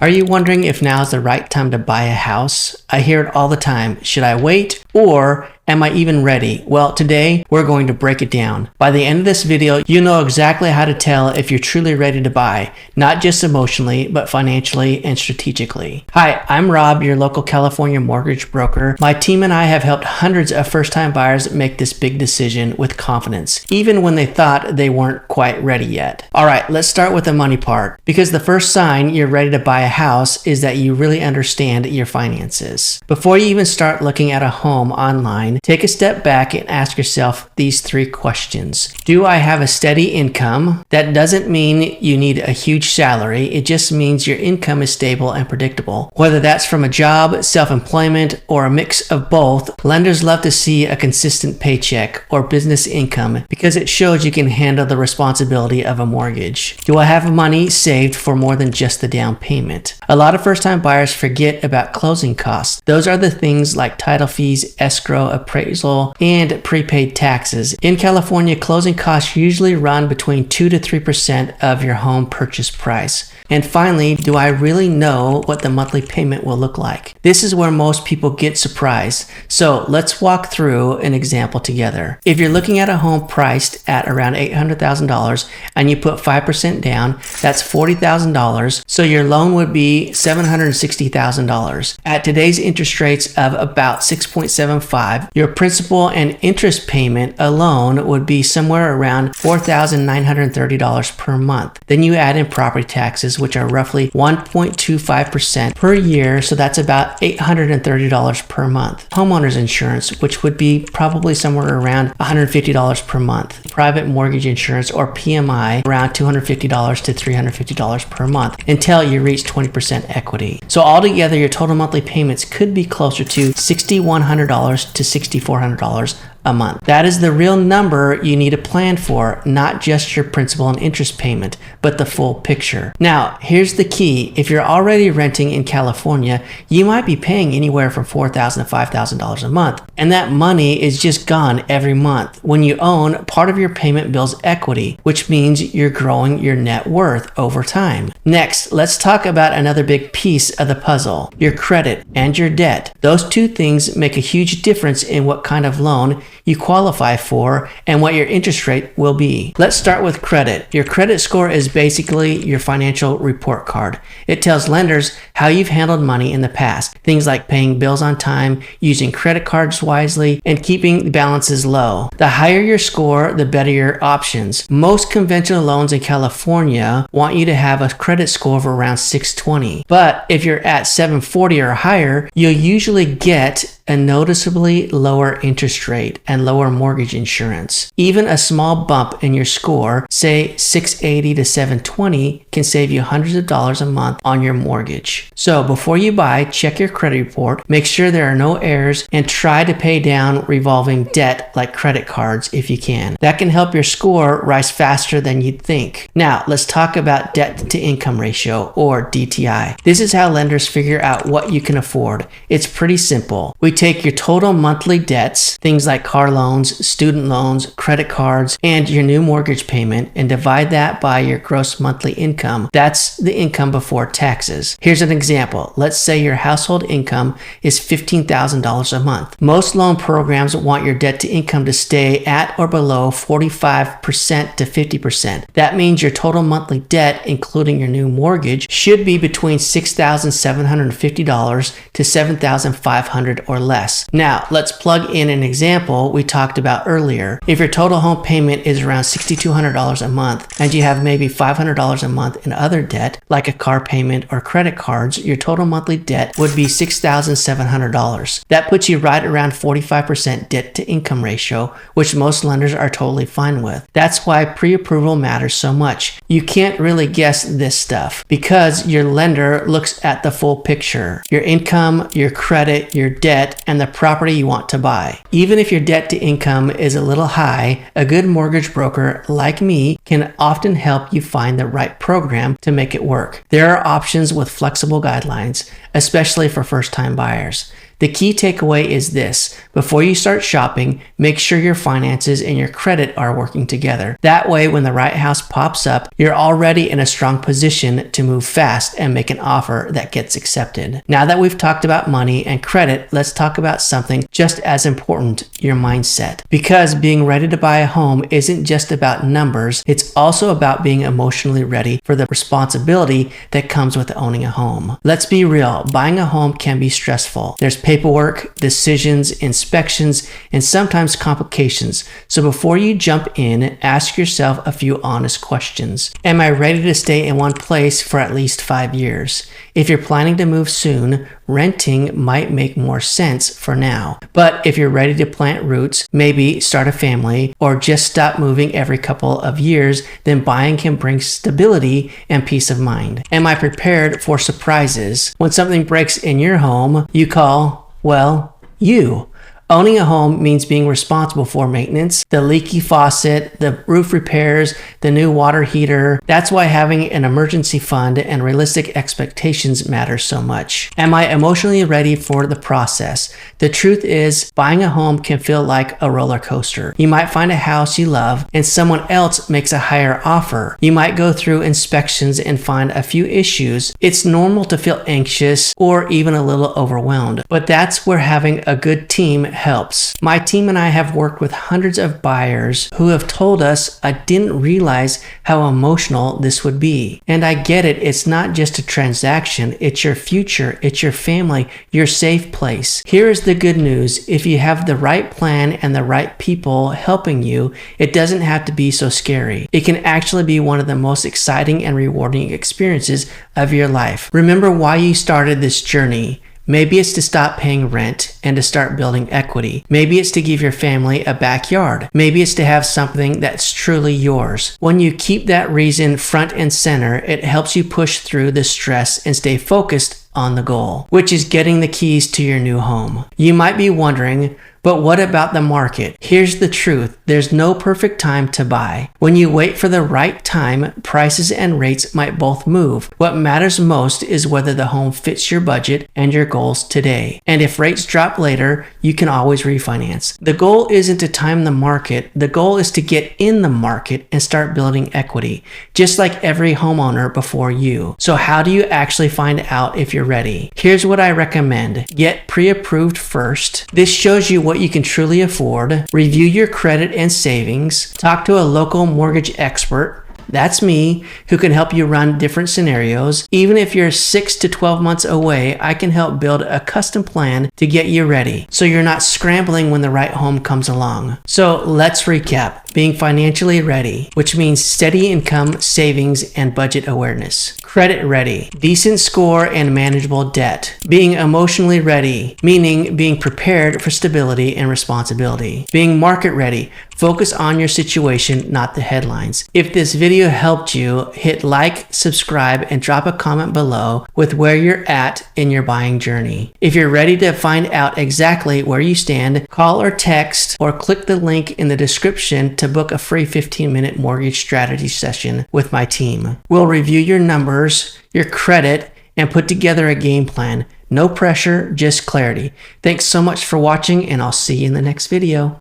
Are you wondering if now is the right time to buy a house? I hear it all the time. Should I wait, or am I even ready? Well, today we're going to break it down. By the end of this video, you'll know exactly how to tell if you're truly ready to buy, not just emotionally, but financially and strategically. Hi, I'm Rob, your local California mortgage broker. My team and I have helped hundreds of first-time buyers make this big decision with confidence, even when they thought they weren't quite ready yet. All right, let's start with the money part, because the first sign you're ready to buy a house is that you really understand your finances. Before you even start looking at a home online, take a step back and ask yourself these three questions. Do I have a steady income? That doesn't mean you need a huge salary. It just means your income is stable and predictable. Whether that's from a job, self-employment, or a mix of both, lenders love to see a consistent paycheck or business income because it shows you can handle the responsibility of a mortgage. Do I have money saved for more than just the down payment? A lot of first-time buyers forget about closing costs. Those are the things like title fees, escrow, appraisal, and prepaid taxes. In California, closing costs usually run between 2 to 3% of your home purchase price. And finally, do I really know what the monthly payment will look like? This is where most people get surprised. So let's walk through an example together. If you're looking at a home priced at around $800,000 and you put 5% down, that's $40,000. So your loan would be $760,000. At today's interest rates of about 6.75, your principal and interest payment alone would be somewhere around $4,930 per month. Then you add in property taxes, which are roughly 1.25% per year, so that's about $830 per month. Homeowners insurance, which would be probably somewhere around $150 per month. Private mortgage insurance, or PMI, around $250 to $350 per month until you reach 20% equity. So altogether, your total monthly payments could be closer to $6,100 to $6,400 a month. That is the real number you need to plan for, not just your principal and interest payment, but the full picture. Now, here's the key. If you're already renting in California, you might be paying anywhere from $4,000 to $5,000 a month, and that money is just gone every month. When you own, part of your payment builds equity, which means you're growing your net worth over time. Next, let's talk about another big piece of the puzzle, your credit and your debt. Those two things make a huge difference in what kind of loan you qualify for and what your interest rate will be. Let's start with credit. Your credit score is basically your financial report card. It tells lenders how you've handled money in the past. Things like paying bills on time, using credit cards wisely, and keeping balances low. The higher your score, the better your options. Most conventional loans in California want you to have a credit score of around 620. But if you're at 740 or higher, you'll usually get a noticeably lower interest rate and lower mortgage insurance. Even a small bump in your score, say 680 to 720, can save you hundreds of dollars a month on your mortgage. So before you buy, check your credit report, make sure there are no errors, and try to pay down revolving debt like credit cards if you can. That can help your score rise faster than you'd think. Now, let's talk about debt to income ratio, or DTI. This is how lenders figure out what you can afford. It's pretty simple. We take your total monthly debts, things like car loans, student loans, credit cards, and your new mortgage payment, and divide that by your gross monthly income. That's the income before taxes. Here's an example. Let's say your household income is $15,000 a month. Most loan programs want your debt to income to stay at or below 45% to 50%. That means your total monthly debt, including your new mortgage, should be between $6,750 to $7,500 or less. Now, let's plug in an example we talked about earlier. If your total home payment is around $6,200 a month and you have maybe $500 a month in other debt, like a car payment or credit cards, your total monthly debt would be $6,700. That puts you right around 45% debt to income ratio, which most lenders are totally fine with. That's why pre-approval matters so much. You can't really guess this stuff because your lender looks at the full picture, your income, your credit, your debt, and the property you want to buy. Even if your debt to income is a little high, a good mortgage broker like me can often help you find the right program to make it work. There are options with flexible guidelines, especially for first-time buyers. The key takeaway is this: before you start shopping, make sure your finances and your credit are working together. That way, when the right house pops up, you're already in a strong position to move fast and make an offer that gets accepted. Now that we've talked about money and credit, let's talk about something just as important: your mindset. Because being ready to buy a home isn't just about numbers, it's also about being emotionally ready for the responsibility that comes with owning a home. Let's be real, buying a home can be stressful. There's paperwork, decisions, inspections, and sometimes complications. So before you jump in, ask yourself a few honest questions. Am I ready to stay in one place for at least 5 years? If you're planning to move soon, renting might make more sense for now. But if you're ready to plant roots, maybe start a family, or just stop moving every couple of years, then buying can bring stability and peace of mind. Am I prepared for surprises? When something breaks in your home, you call, well, you. Owning a home means being responsible for maintenance, the leaky faucet, the roof repairs, the new water heater. That's why having an emergency fund and realistic expectations matter so much. Am I emotionally ready for the process? The truth is, buying a home can feel like a roller coaster. You might find a house you love and someone else makes a higher offer. You might go through inspections and find a few issues. It's normal to feel anxious or even a little overwhelmed, but that's where having a good team helps. My team and I have worked with hundreds of buyers who have told us, I didn't realize how emotional this would be. And I get it, it's not just a transaction, it's your future, it's your family, your safe place. Here is the good news: if you have the right plan and the right people helping you, it doesn't have to be so scary. It can actually be one of the most exciting and rewarding experiences of your life. Remember why you started this journey. Maybe it's to stop paying rent and to start building equity. Maybe it's to give your family a backyard. Maybe it's to have something that's truly yours. When you keep that reason front and center, it helps you push through the stress and stay focused on the goal, which is getting the keys to your new home. You might be wondering, but what about the market? Here's the truth: there's no perfect time to buy. When you wait for the right time, prices and rates might both move. What matters most is whether the home fits your budget and your goals today. And if rates drop later, you can always refinance. The goal isn't to time the market. The goal is to get in the market and start building equity, just like every homeowner before you. So how do you actually find out if you're ready? Here's what I recommend. Get pre-approved first. This shows you what you can truly afford. Review your credit and savings. Talk to a local mortgage expert. That's me, who can help you run different scenarios. Even if you're 6 to 12 months away, I can help build a custom plan to get you ready, so you're not scrambling when the right home comes along. So let's recap. Being financially ready, which means steady income, savings, and budget awareness. Credit ready, decent score and manageable debt. Being emotionally ready, meaning being prepared for stability and responsibility. Being market ready, focus on your situation, not the headlines. If this video helped you, hit like, subscribe, and drop a comment below with where you're at in your buying journey. If you're ready to find out exactly where you stand, call or text or click the link in the description to book a free 15-minute mortgage strategy session with my team. We'll review your numbers, your credit, and put together a game plan. No pressure, just clarity. Thanks so much for watching, and I'll see you in the next video.